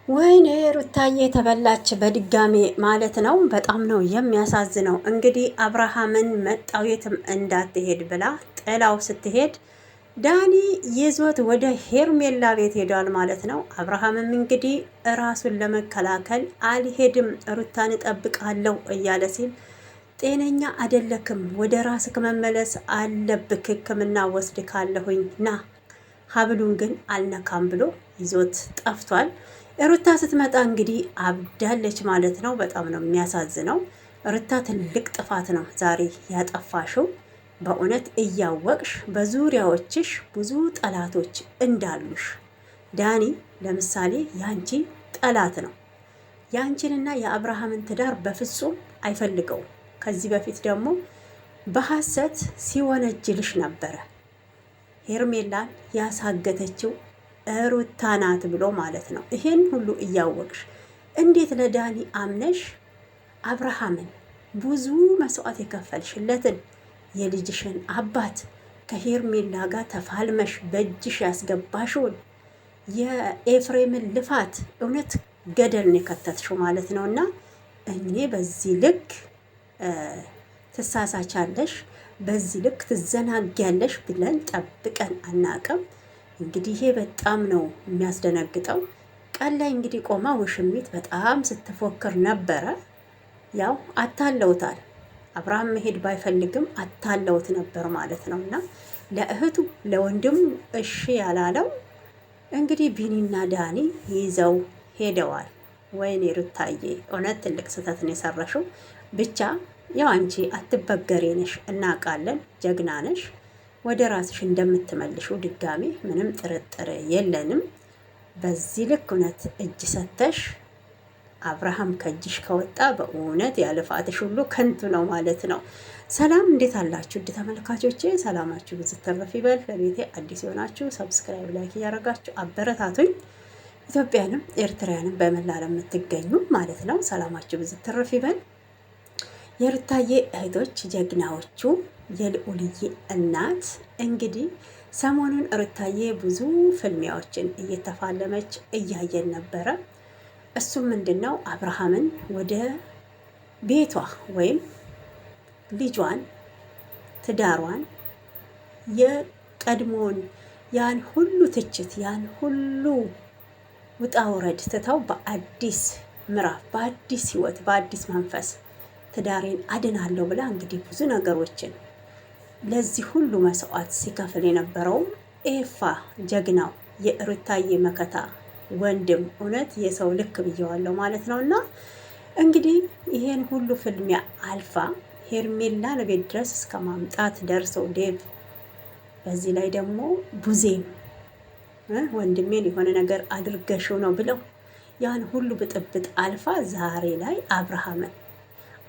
ወይኔ ሩታዬ ተበላች በድጋሜ ማለት ነው። በጣም ነው የሚያሳዝነው። እንግዲህ አብርሃምን መጣው የትም እንዳትሄድ ብላ ጥላው ስትሄድ ዳኒ ይዞት ወደ ሄርሜላ ቤት ሄዷል ማለት ነው። አብርሃምም እንግዲህ ራሱን ለመከላከል አልሄድም ሩታን እጠብቃለሁ እያለ ሲል ጤነኛ አደለክም፣ ወደ ራስክ መመለስ አለብክ፣ ሕክምና ወስድ ካለሁኝ ና ሀብሉን ግን አልነካም ብሎ ይዞት ጠፍቷል። ሩታ ስትመጣ እንግዲህ አብዳለች ማለት ነው። በጣም ነው የሚያሳዝነው። ሩታ ትልቅ ጥፋት ነው ዛሬ ያጠፋሽው። በእውነት እያወቅሽ በዙሪያዎችሽ ብዙ ጠላቶች እንዳሉሽ፣ ዳኒ ለምሳሌ ያንቺ ጠላት ነው። ያንቺንና የአብርሃምን ትዳር በፍጹም አይፈልገውም። ከዚህ በፊት ደግሞ በሐሰት ሲወነጅልሽ ነበረ። ሄርሜላን ያሳገተችው ሩታ ናት ብሎ ማለት ነው። ይሄን ሁሉ እያወቅሽ እንዴት ለዳኒ አምነሽ አብርሃምን ብዙ መስዋዕት የከፈልሽለትን የልጅሽን አባት ከሄርሜላ ጋር ተፋልመሽ በእጅሽ ያስገባሽውን የኤፍሬምን ልፋት እውነት ገደል ነው የከተትሽው ማለት ነው። እና እኔ በዚህ ልክ ትሳሳቻለሽ፣ በዚህ ልክ ትዘናጊያለሽ ብለን ጠብቀን አናቅም። እንግዲህ ይሄ በጣም ነው የሚያስደነግጠው። ቀን ላይ እንግዲህ ቆማ ውሽሚት በጣም ስትፎክር ነበረ። ያው አታለውታል። አብርሃም መሄድ ባይፈልግም አታለውት ነበር ማለት ነው። እና ለእህቱ ለወንድሙ እሺ ያላለው እንግዲህ ቢኒና ዳኒ ይዘው ሄደዋል። ወይኔ ሩታዬ እውነት ትልቅ ስህተት ነው የሰራሽው። ብቻ ያው አንቺ አትበገሬ ነሽ፣ እናውቃለን፣ ጀግና ነሽ። ወደ ራስሽ እንደምትመልሽው ድጋሜ ምንም ጥርጥር የለንም። በዚህ ልክ እውነት እጅ ሰተሽ አብርሃም ከእጅሽ ከወጣ በእውነት ያልፋትሽ ሁሉ ከንቱ ነው ማለት ነው። ሰላም እንዴት አላችሁ? ውድ ተመልካቾቼ ሰላማችሁ ብዙ ተረፍ ይበል። ለቤቴ አዲስ የሆናችሁ ሰብስክራይብ፣ ላይክ እያደረጋችሁ አበረታቱኝ። ኢትዮጵያንም ኤርትራውያንም በመላ ለምትገኙ ማለት ነው ሰላማችሁ ብዙ ተረፍ ይበል። የሩታዬ እህቶች ጀግናዎቹ የልዑልዬ እናት እንግዲህ ሰሞኑን ሩታዬ ብዙ ፍልሚያዎችን እየተፋለመች እያየን ነበረ። እሱም ምንድን ነው አብርሃምን ወደ ቤቷ ወይም ልጇን፣ ትዳሯን፣ የቀድሞውን ያን ሁሉ ትችት ያን ሁሉ ውጣ ውረድ ትተው በአዲስ ምዕራፍ በአዲስ ህይወት በአዲስ መንፈስ ትዳሬን አድናለሁ ብላ እንግዲህ ብዙ ነገሮችን ለዚህ ሁሉ መስዋዕት ሲከፍል የነበረውም ኤፋ ጀግናው የሩታዬ መከታ ወንድም እውነት የሰው ልክ ብየዋለሁ ማለት ነው። እና እንግዲህ ይሄን ሁሉ ፍልሚያ አልፋ ሄርሜላን ቤት ድረስ እስከ ማምጣት ደርሰው ዴቭ፣ በዚህ ላይ ደግሞ ቡዜም ወንድሜን የሆነ ነገር አድርገሽው ነው ብለው ያን ሁሉ ብጥብጥ አልፋ ዛሬ ላይ አብርሃምን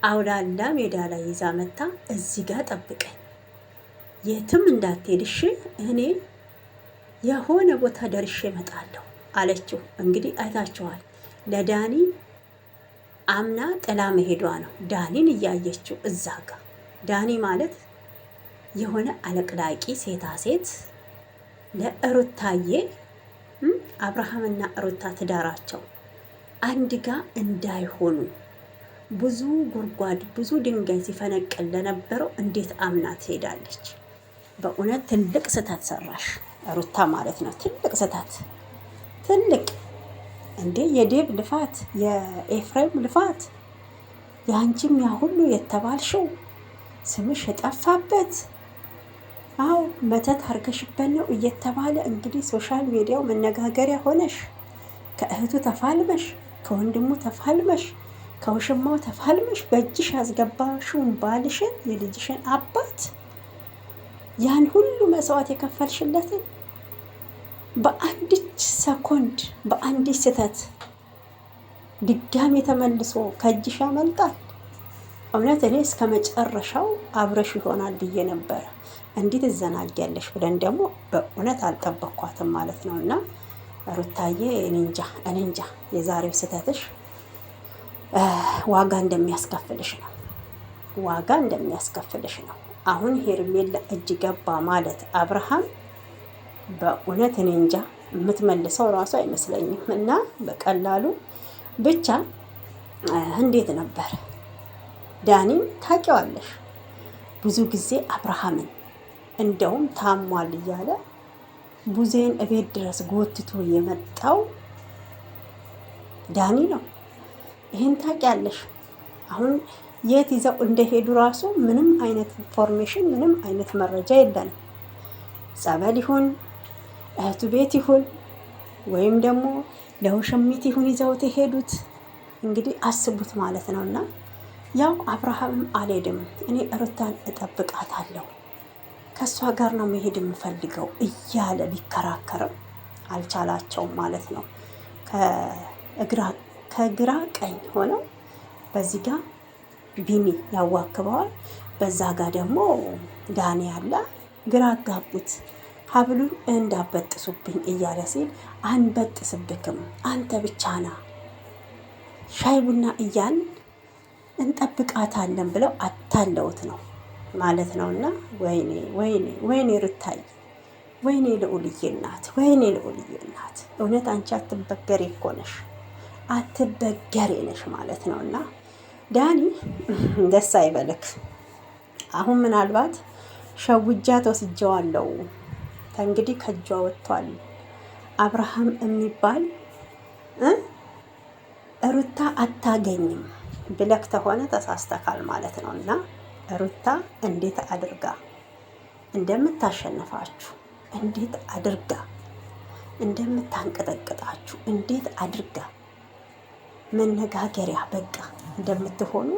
አውላላ ሜዳ ላይ ይዛ መታ እዚህ ጋር ጠብቀኝ፣ የትም እንዳትሄድሽ፣ እኔ የሆነ ቦታ ደርሼ እመጣለሁ አለችው። እንግዲህ አይታችኋል። ለዳኒ አምና ጥላ መሄዷ ነው ዳኒን እያየችው እዛ ጋር። ዳኒ ማለት የሆነ አለቅላቂ ሴታ ሴት ለሩታዬ አብርሃምና ሩታ ትዳራቸው አንድ ጋር እንዳይሆኑ ብዙ ጉድጓድ ብዙ ድንጋይ ሲፈነቅል ለነበረው እንዴት አምና ትሄዳለች? በእውነት ትልቅ ስህተት ሰራሽ ሩታ ማለት ነው። ትልቅ ስህተት ትልቅ እንዴ! የዴብ ልፋት የኤፍሬም ልፋት የአንቺም ያ ሁሉ የተባልሽው ስምሽ የጠፋበት አው መተት አርገሽበት ነው እየተባለ እንግዲህ ሶሻል ሚዲያው መነጋገሪያ ሆነሽ ከእህቱ ተፋልመሽ ከወንድሙ ተፋልመሽ ከውሽማው ተፋልመሽ በእጅሽ ያስገባሽውን ባልሽን የልጅሽን አባት ያን ሁሉ መስዋዕት የከፈልሽለትን በአንዲች ሰኮንድ በአንዲች ስህተት ድጋሜ ተመልሶ ከእጅሽ ያመልጣል። እውነት እኔ እስከ መጨረሻው አብረሽ ይሆናል ብዬ ነበረ። እንዴት ትዘናጊያለሽ ብለን ደግሞ በእውነት አልጠበኳትም ማለት ነው። እና ሩታዬ እንጃ የዛሬው ስህተትሽ ዋጋ እንደሚያስከፍልሽ ነው። ዋጋ እንደሚያስከፍልሽ ነው። አሁን ሄርሜላ እጅ ገባ ማለት አብርሃም በእውነት እኔ እንጃ የምትመልሰው ራሱ አይመስለኝም። እና በቀላሉ ብቻ እንዴት ነበር ዳኒም ታውቂዋለሽ፣ ብዙ ጊዜ አብርሃምን እንደውም ታሟል እያለ ቡዜን እቤት ድረስ ጎትቶ የመጣው ዳኒ ነው። ይህን ታውቂያለሽ። አሁን የት ይዘው እንደሄዱ ራሱ ምንም አይነት ኢንፎርሜሽን፣ ምንም አይነት መረጃ የለንም። ጸበል ይሁን እህቱ ቤት ይሁን ወይም ደግሞ ለውሽሚት ይሁን ይዘውት የሄዱት እንግዲህ አስቡት ማለት ነው። እና ያው አብርሃምም አልሄድም፣ እኔ ሩታን እጠብቃታለሁ፣ ከእሷ ጋር ነው መሄድ የምፈልገው እያለ ቢከራከርም አልቻላቸውም ማለት ነው። ከግራ ቀኝ ሆነው በዚህ ጋር ቢኒ ያዋክበዋል፣ በዛ ጋር ደግሞ ዳኒ ያለ ግራ አጋቡት። ሀብሉን እንዳበጥሱብኝ እያለ ሲል አንበጥስብክም፣ አንተ ብቻ ና ሻይ ቡና እያን እንጠብቃታለን ብለው አታለውት ነው ማለት ነው። እና ወይኔ ወይኔ ወይኔ ሩታዬ፣ ወይኔ ልዑልዬ እናት፣ ወይኔ ልዑልዬ እናት፣ እውነት አንቺ አትበገሬ እኮ ነሽ፣ አትበገሬ ነሽ ማለት ነው። እና ዳኒ ደስ አይበልክ። አሁን ምናልባት ሸውጃት ወስጀዋለሁ፣ ከእንግዲህ ከእጇ ወጥቷል አብርሃም የሚባል ሩታ አታገኝም ብለክ ተሆነ ተሳስተካል ማለት ነው። እና ሩታ እንዴት አድርጋ እንደምታሸንፋችሁ፣ እንዴት አድርጋ እንደምታንቀጠቅጣችሁ፣ እንዴት አድርጋ መነጋገሪያ በቃ እንደምትሆኑ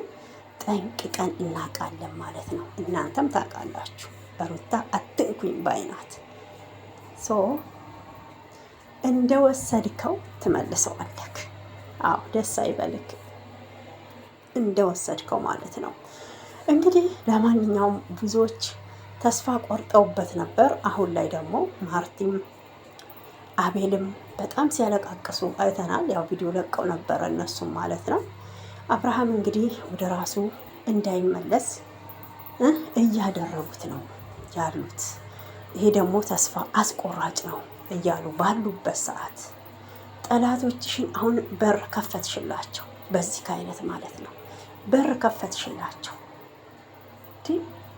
ጠንቅቀን እናውቃለን ማለት ነው። እናንተም ታውቃላችሁ። ሩታ አትንኩኝ ባይናት። እንደወሰድከው ትመልሰዋለክ። አዎ ደስ አይበልክ፣ እንደወሰድከው ማለት ነው። እንግዲህ ለማንኛውም ብዙዎች ተስፋ ቆርጠውበት ነበር። አሁን ላይ ደግሞ ማርቲም አቤልም በጣም ሲያለቃቅሱ አይተናል። ያው ቪዲዮ ለቀው ነበረ እነሱም ማለት ነው። አብርሃም እንግዲህ ወደ ራሱ እንዳይመለስ እያደረጉት ነው ያሉት። ይሄ ደግሞ ተስፋ አስቆራጭ ነው እያሉ ባሉበት ሰዓት ጠላቶችሽን አሁን በር ከፈትሽላቸው፣ በዚህ ከአይነት ማለት ነው በር ከፈትሽላቸው።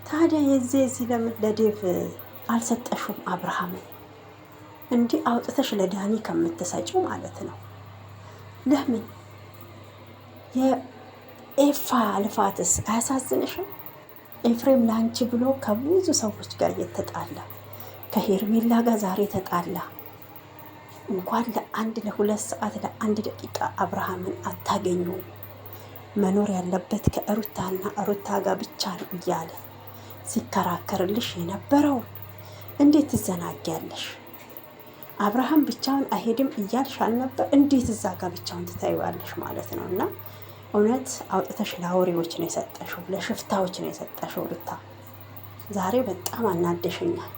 ታዲያ የዚህ ለምን ለዴቭ አልሰጠሹም? አብርሃምን እንዲህ አውጥተሽ ለዳኒ ከምትሰጪው ማለት ነው። ለምን የኤፋ ልፋትስ አያሳዝንሽም? ኤፍሬም ላንቺ ብሎ ከብዙ ሰዎች ጋር እየተጣላ ከሄርሜላ ጋር ዛሬ ተጣላ። እንኳን ለአንድ ለሁለት ሰዓት ለአንድ ደቂቃ አብርሃምን አታገኙ፣ መኖር ያለበት ከሩታና ሩታ ጋር ብቻ ነው እያለ ሲከራከርልሽ የነበረውን እንዴት ትዘናጊያለሽ? አብርሃም ብቻውን አይሄድም እያልሽ አልነበር? እንዴት እዛ ጋር ብቻውን ትታዩዋለሽ ማለት ነው። እና እውነት አውጥተሽ ለአውሬዎች ነው የሰጠሽው፣ ለሽፍታዎች ነው የሰጠሽው። ሩታ ዛሬ በጣም አናደሽኛል።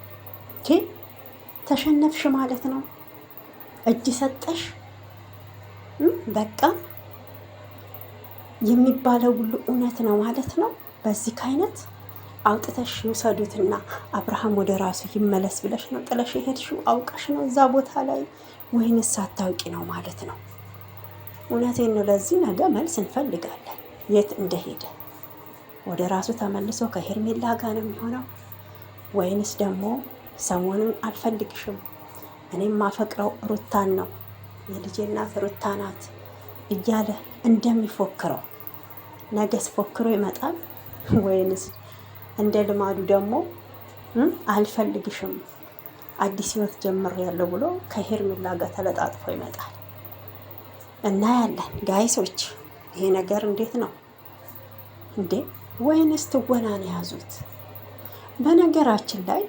ተሸነፍሽ ማለት ነው። እጅ ሰጠሽ። በቃ የሚባለው ሁሉ እውነት ነው ማለት ነው። በዚህ ከአይነት አውጥተሽ ይውሰዱትና አብርሃም ወደ ራሱ ይመለስ ብለሽ ነው ጥለሽ የሄድሽው? አውቀሽ ነው እዛ ቦታ ላይ ወይንስ ሳታውቂ ነው ማለት ነው? እውነቴን ነው። ለዚህ ነገ መልስ እንፈልጋለን። የት እንደሄደ ወደ ራሱ ተመልሶ ከሄርሜላ ጋር ነው የሚሆነው ወይንስ ደግሞ ሰሞኑን አልፈልግሽም፣ እኔም ማፈቅረው ሩታን ነው፣ የልጄ እናት ሩታ ናት እያለ እንደሚፎክረው ነገስ ፎክሮ ይመጣል ወይንስ እንደ ልማዱ ደግሞ አልፈልግሽም አዲስ ህይወት ጀምሬያለሁ ብሎ ከሄርሜላ ጋር ተለጣጥፎ ይመጣል? እናያለን ጋይሶች። ይሄ ነገር እንዴት ነው እንዴ? ወይንስ ትወናን የያዙት? በነገራችን ላይ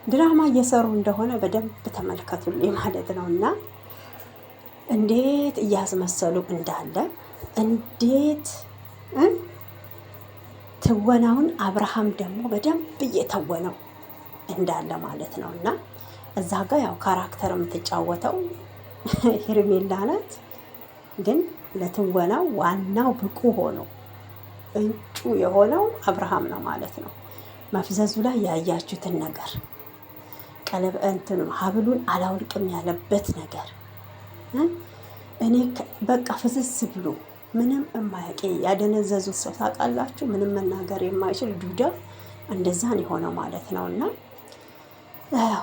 ድራማ እየሰሩ እንደሆነ በደንብ ተመልከቱልኝ ማለት ነው። እና እንዴት እያስመሰሉ እንዳለ እንዴት ትወናውን አብርሃም ደግሞ በደንብ እየተወነው እንዳለ ማለት ነው። እና እዛ ጋር ያው ካራክተር የምትጫወተው ሄርሜላ ናት፣ ግን ለትወናው ዋናው ብቁ ሆኖ እንጩ የሆነው አብርሃም ነው ማለት ነው። መፍዘዙ ላይ ያያችሁትን ነገር ቀለብ እንትኑ ሀብሉን አላውልቅም ያለበት ነገር እኔ በቃ ፍዝዝ ብሎ ምንም የማያውቅ ያደነዘዙት ሰው ታውቃላችሁ፣ ምንም መናገር የማይችል ዱዳ እንደዛን የሆነው ማለት ነው። እና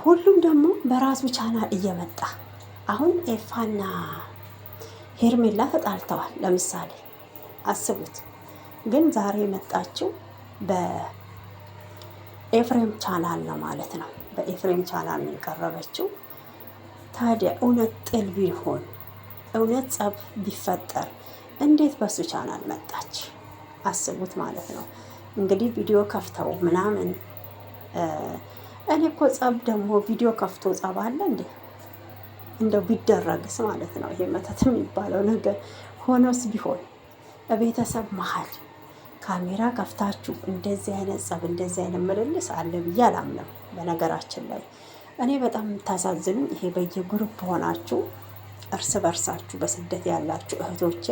ሁሉም ደግሞ በራሱ ቻናል እየመጣ አሁን ኤፋና ሄርሜላ ተጣልተዋል። ለምሳሌ አስቡት። ግን ዛሬ የመጣችው በኤፍሬም ቻናል ነው ማለት ነው። በኤፍሬም ቻናል ነው የቀረበችው። ታዲያ እውነት ጥል ቢሆን እውነት ጸብ ቢፈጠር እንዴት በሱ ቻናል መጣች? አስቡት ማለት ነው። እንግዲህ ቪዲዮ ከፍተው ምናምን እኔ እኮ ጸብ ደግሞ ቪዲዮ ከፍቶ ጸብ አለ እንዴ? እንደው ቢደረግስ ማለት ነው። ይሄ መተት የሚባለው ነገር ሆኖስ ቢሆን በቤተሰብ መሀል ካሜራ ከፍታችሁ እንደዚህ አይነት ጸብ እንደዚህ አይነት ምልልስ አለ ብዬ አላምንም። በነገራችን ላይ እኔ በጣም የምታሳዝኑኝ ይሄ በየግሩፕ ሆናችሁ እርስ በርሳችሁ በስደት ያላችሁ እህቶቼ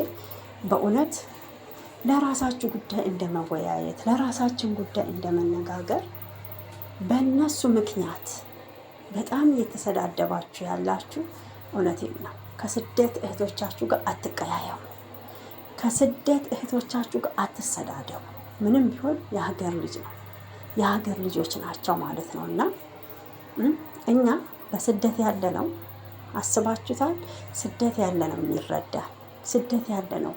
በእውነት ለራሳችሁ ጉዳይ እንደመወያየት ለራሳችን ጉዳይ እንደመነጋገር በእነሱ ምክንያት በጣም እየተሰዳደባችሁ ያላችሁ እውነቴን ነው። ከስደት እህቶቻችሁ ጋር አትቀያየሙ። ከስደት እህቶቻችሁ ጋር አትሰዳደቡ። ምንም ቢሆን የሀገር ልጅ ነው፣ የሀገር ልጆች ናቸው ማለት ነው። እና እኛ በስደት ያለ ነው አስባችሁታል? ስደት ያለ ነው የሚረዳ፣ ስደት ያለ ነው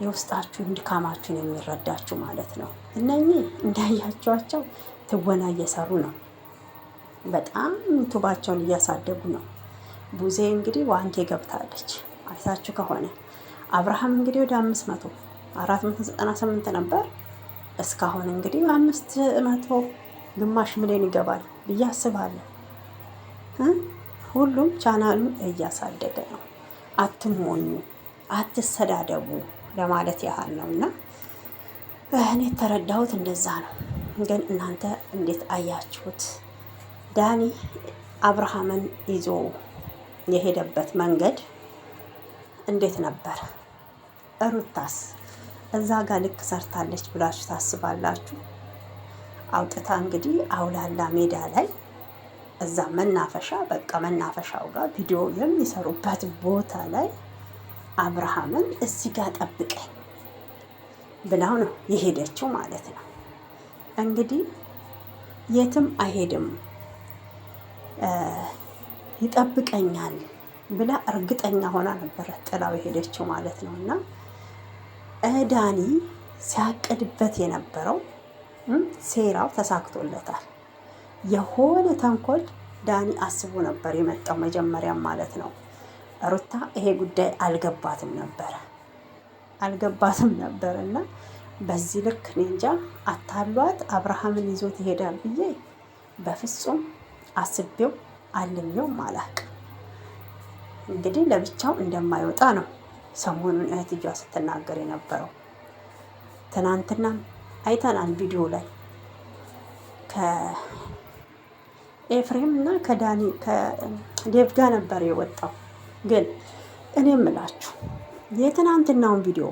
የውስጣችሁን ድካማችሁን የሚረዳችሁ ማለት ነው። እነኚህ እንዳያችኋቸው ትወና እየሰሩ ነው። በጣም ዩቱባቸውን እያሳደጉ ነው። ቡዜ እንግዲህ ዋንቴ ገብታለች አይታችሁ ከሆነ። አብርሃም እንግዲህ ወደ 498 ነበር። እስካሁን እንግዲህ 500 ግማሽ ሚሊዮን ይገባል ብዬ አስባለሁ። ሁሉም ቻናሉን እያሳደገ ነው። አትሞኙ፣ አትሰዳደቡ ለማለት ያህል ነው። እና እኔ የተረዳሁት እንደዛ ነው። ግን እናንተ እንዴት አያችሁት? ዳኒ አብርሃምን ይዞ የሄደበት መንገድ እንዴት ነበር? ሩታስ እዛ ጋር ልክ ሰርታለች ብላችሁ ታስባላችሁ? አውጥታ እንግዲህ አውላላ ሜዳ ላይ እዛ መናፈሻ በቃ መናፈሻው ጋር ቪዲዮ የሚሰሩበት ቦታ ላይ አብርሃምን እዚህ ጋር ጠብቀኝ ብላው ነው የሄደችው ማለት ነው። እንግዲህ የትም አይሄድም ይጠብቀኛል ብላ እርግጠኛ ሆና ነበረ ጥላው የሄደችው ማለት ነው። እና ዳኒ ሲያቅድበት የነበረው ሴራው ተሳክቶለታል። የሆነ ተንኮል ዳኒ አስቦ ነበር የመጣው መጀመሪያም ማለት ነው። ሩታ ይሄ ጉዳይ አልገባትም ነበር እና በዚህ ልክ እኔ እንጃ አታሏት አብርሃምን ይዞት ይሄዳል ብዬ በፍጹም አስቤው አልሜውም አላውቅም። እንግዲህ ለብቻው እንደማይወጣ ነው ሰሞኑን እህትየዋ ስትናገር የነበረው። ትናንትና አይተናል ቪዲዮ ላይ ከኤፍሬም እና ከዳኒ ከዴቭ ጋር ነበር የወጣው። ግን እኔ የምላችሁ የትናንትናውን ቪዲዮ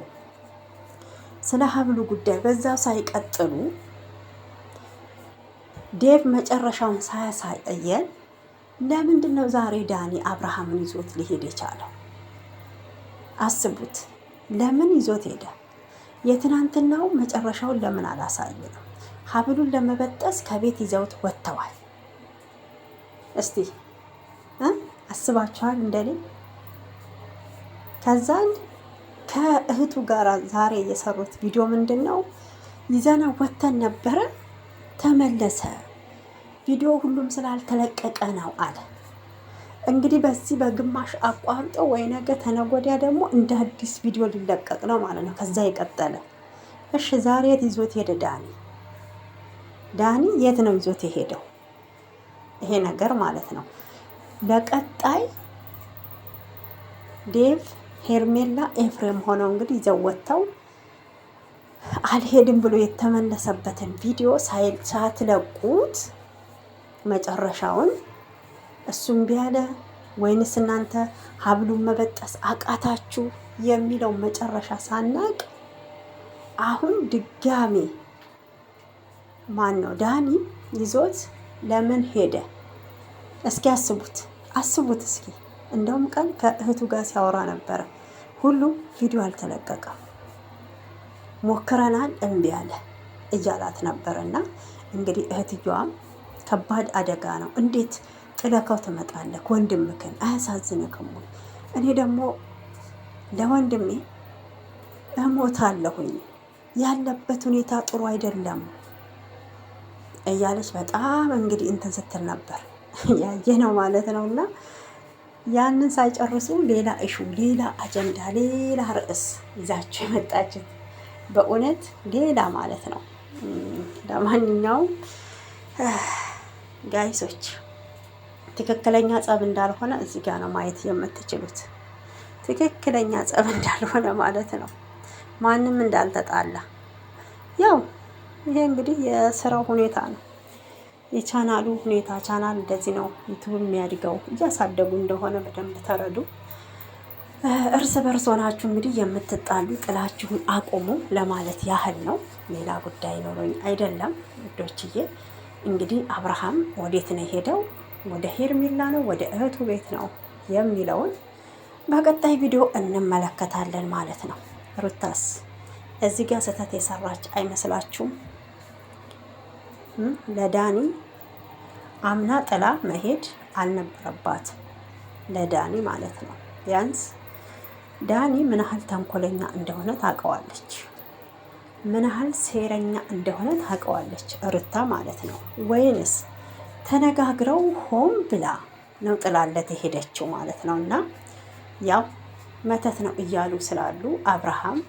ስለ ሀብሉ ጉዳይ በዛው ሳይቀጥሉ ዴቭ መጨረሻውን ሳያሳየን ለምንድን ነው ዛሬ ዳኒ አብርሃምን ይዞት ሊሄድ የቻለው? አስቡት። ለምን ይዞት ሄደ? የትናንትናው መጨረሻውን ለምን አላሳየንም? ሀብሉን ለመበጠስ ከቤት ይዘውት ወጥተዋል። እስቲ አስባችኋል? እንደኔ ከዛን ከእህቱ ጋር ዛሬ የሰሩት ቪዲዮ ምንድን ነው? ይዘና ወተን ነበረ ተመለሰ፣ ቪዲዮ ሁሉም ስላልተለቀቀ ነው አለ። እንግዲህ በዚህ በግማሽ አቋርጦ ወይ ነገ ተነገ ወዲያ ደግሞ እንደ አዲስ ቪዲዮ ሊለቀቅ ነው ማለት ነው። ከዛ የቀጠለ እሺ፣ ዛሬ የት ይዞት ሄደ ዳኒ የት ነው ይዞት የሄደው? ይሄ ነገር ማለት ነው። ለቀጣይ ዴቭ፣ ሄርሜላ፣ ኤፍሬም ሆነው እንግዲህ ይዘው ወጥተው አልሄድም ብሎ የተመለሰበትን ቪዲዮ ሳትለቁት መጨረሻውን እሱም ቢያለ ወይንስ እናንተ ሀብሉን መበጠስ አቃታችሁ የሚለው መጨረሻ ሳናቅ አሁን ድጋሜ ማን ነው ዳኒ ይዞት ለምን ሄደ? እስኪ አስቡት እስኪ። እንደውም ቀን ከእህቱ ጋር ሲያወራ ነበረ። ሁሉም ቪዲዮ አልተለቀቀም፣ ሞክረናል እምቢ አለ እያላት ነበረ። እና እንግዲህ እህትየዋም ከባድ አደጋ ነው፣ እንዴት ጥለከው ትመጣለህ? ወንድምክን አያሳዝንክም ወይ? እኔ ደግሞ ለወንድሜ እሞታለሁኝ፣ ያለበት ሁኔታ ጥሩ አይደለም እያለች በጣም እንግዲህ እንትን ስትል ነበር ያየ ነው ማለት ነው። እና ያንን ሳይጨርሱ ሌላ እሹ፣ ሌላ አጀንዳ፣ ሌላ ርዕስ ይዛቸው የመጣችት በእውነት ሌላ ማለት ነው። ለማንኛውም ጋይሶች ትክክለኛ ጸብ እንዳልሆነ እዚህ ጋር ነው ማየት የምትችሉት። ትክክለኛ ጸብ እንዳልሆነ ማለት ነው። ማንም እንዳልተጣላ ያው ይሄ እንግዲህ የስራው ሁኔታ ነው፣ የቻናሉ ሁኔታ። ቻናል እንደዚህ ነው ዩቱብ የሚያድገው፣ እያሳደጉ እንደሆነ በደንብ ተረዱ። እርስ በርስ ሆናችሁ እንግዲህ የምትጣሉ ጥላችሁን አቁሙ ለማለት ያህል ነው። ሌላ ጉዳይ ኖሮኝ አይደለም ውዶችዬ። እንግዲህ አብርሃም ወዴት ነው ሄደው? ወደ ሄርሜላ ነው ወደ እህቱ ቤት ነው የሚለውን በቀጣይ ቪዲዮ እንመለከታለን ማለት ነው። ሩታስ እዚህ ጋር ስህተት የሰራች አይመስላችሁም? ለዳኒ አምና ጥላ መሄድ አልነበረባትም፣ ለዳኒ ማለት ነው። ቢያንስ ዳኒ ምን ያህል ተንኮለኛ እንደሆነ ታውቀዋለች፣ ምን ያህል ሴረኛ እንደሆነ ታውቀዋለች ሩታ ማለት ነው። ወይንስ ተነጋግረው ሆን ብላ ነው ጥላለት የሄደችው ማለት ነው። እና ያው መተት ነው እያሉ ስላሉ አብርሃም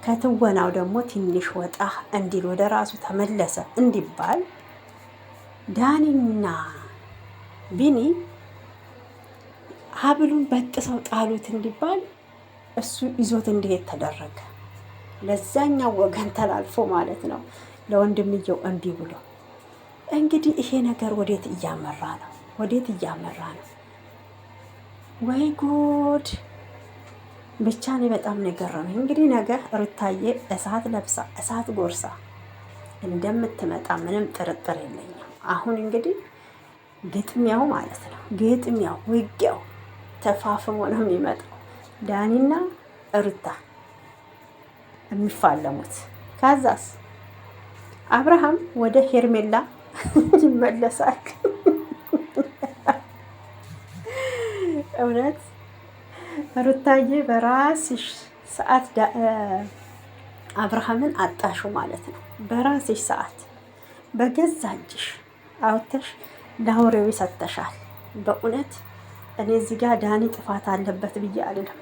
ከትወናው ደግሞ ትንሽ ወጣ እንዲል ወደ ራሱ ተመለሰ እንዲባል ዳኒና ቢኒ ሀብሉን በጥሰው ጣሉት እንዲባል እሱ ይዞት እንዲሄድ ተደረገ። ለዛኛው ወገን ተላልፎ ማለት ነው፣ ለወንድምየው እምቢ ብሎ። እንግዲህ ይሄ ነገር ወዴት እያመራ ነው? ወዴት እያመራ ነው? ወይ ጉድ! ብቻ እኔ በጣም ነው የገረመኝ። እንግዲህ ነገ ሩታዬ እሳት ለብሳ እሳት ጎርሳ እንደምትመጣ ምንም ጥርጥር የለኝም። አሁን እንግዲህ ግጥሚያው ማለት ነው፣ ግጥሚያው ውጊያው ተፋፍሞ ነው የሚመጣው። ዳኒና ሩታ የሚፋለሙት። ከዛስ አብርሃም ወደ ሄርሜላ ይመለሳል። እውነት ሩታዬ በራስሽ ሰዓት አብርሃምን አጣሹ ማለት ነው። በራስሽ ሰዓት በገዛ እጅሽ አውጥተሽ ለአውሬው ሰጥተሻል። በእውነት እኔ እዚህ ጋር ዳኒ ጥፋት አለበት ብዬ አልልም።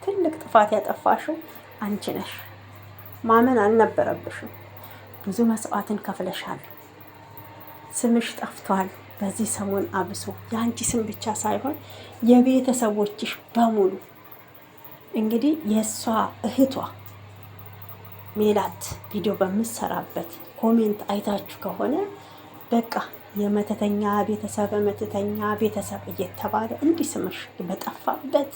ትልቅ ጥፋት ያጠፋሽው አንቺ ነሽ። ማመን አልነበረብሽም። ብዙ መስዋዕትን ከፍለሻል። ስምሽ ጠፍቷል። በዚህ ሰሞን አብሶ የአንቺ ስም ብቻ ሳይሆን የቤተሰቦችሽ በሙሉ እንግዲህ የእሷ እህቷ ሜላት ቪዲዮ በምትሰራበት ኮሜንት አይታችሁ ከሆነ በቃ የመተተኛ ቤተሰብ መተተኛ ቤተሰብ እየተባለ እንዲህ ስምሽ በጠፋበት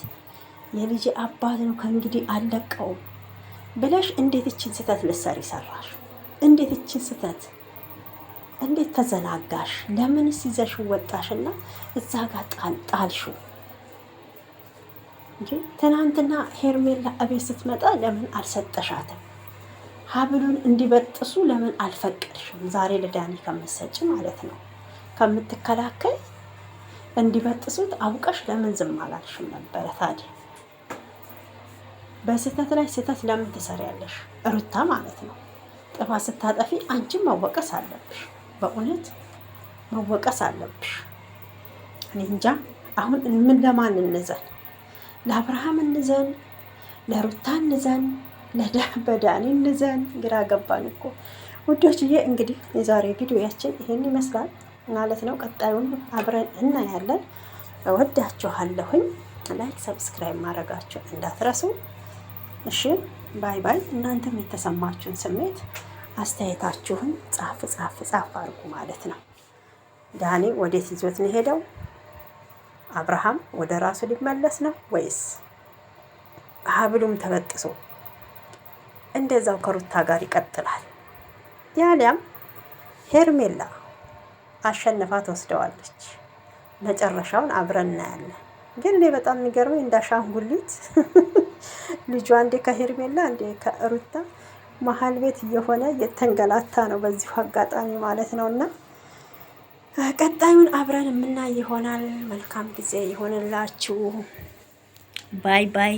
የልጅ አባት ነው ከእንግዲህ አልለቀውም ብለሽ እንዴት እችን ስህተት ልትሰሪ ሰራሽ? እንዴት እችን ስህተት እንዴት ተዘናጋሽ? ለምንስ ይዘሽ ወጣሽና እዛ ጋር ጣልሽው? እንጂ ትናንትና ሄርሜላ እቤት ስትመጣ ለምን አልሰጠሻትም? ሀብሉን እንዲበጥሱ ለምን አልፈቀድሽም? ዛሬ ለዳኒ ከምትሰጪ ማለት ነው፣ ከምትከላከይ እንዲበጥሱት አውቀሽ ለምን ዝም አላልሽም ነበረ? ታዲያ በስህተት ላይ ስህተት ለምን ትሰሪያለሽ? ሩታ ማለት ነው። ጥፋት ስታጠፊ አንቺም መወቀስ አለብሽ። በእውነት መወቀስ አለብሽ። እኔ እንጃ አሁን ምን ለማን እንዘን? ለአብርሃም እንዘን? ለሩታ እንዘን? በዳኒ እንዘን? ግራ ገባን እኮ ውዶችዬ። እንግዲህ የዛሬ ቪዲዮያችን ይሄን ይመስላል ማለት ነው። ቀጣዩን አብረን እናያለን። እወዳችኋለሁኝ። ላይክ ሰብስክራይብ ማድረጋችሁ እንዳትረሱ እሺ። ባይ ባይ። እናንተም የተሰማችሁን ስሜት አስተያየታችሁን ጻፍ አድርጉ ማለት ነው። ዳኒ ወዴት ይዞት ነው ሄደው? አብርሃም ወደ ራሱ ሊመለስ ነው ወይስ ሀብሉም ተበጥሶ እንደዛው ከሩታ ጋር ይቀጥላል? ያሊያም ሄርሜላ አሸንፋ ትወስደዋለች። መጨረሻውን አብረን እናያለን። ግን እኔ በጣም የሚገርመኝ እንዳሻንጉሊት ልጇ አንዴ ከሄርሜላ አንዴ ከሩታ መሀል ቤት እየሆነ የተንገላታ ነው በዚሁ አጋጣሚ ማለት ነው። እና ቀጣዩን አብረን የምናይ ይሆናል። መልካም ጊዜ ይሆንላችሁ። ባይ ባይ።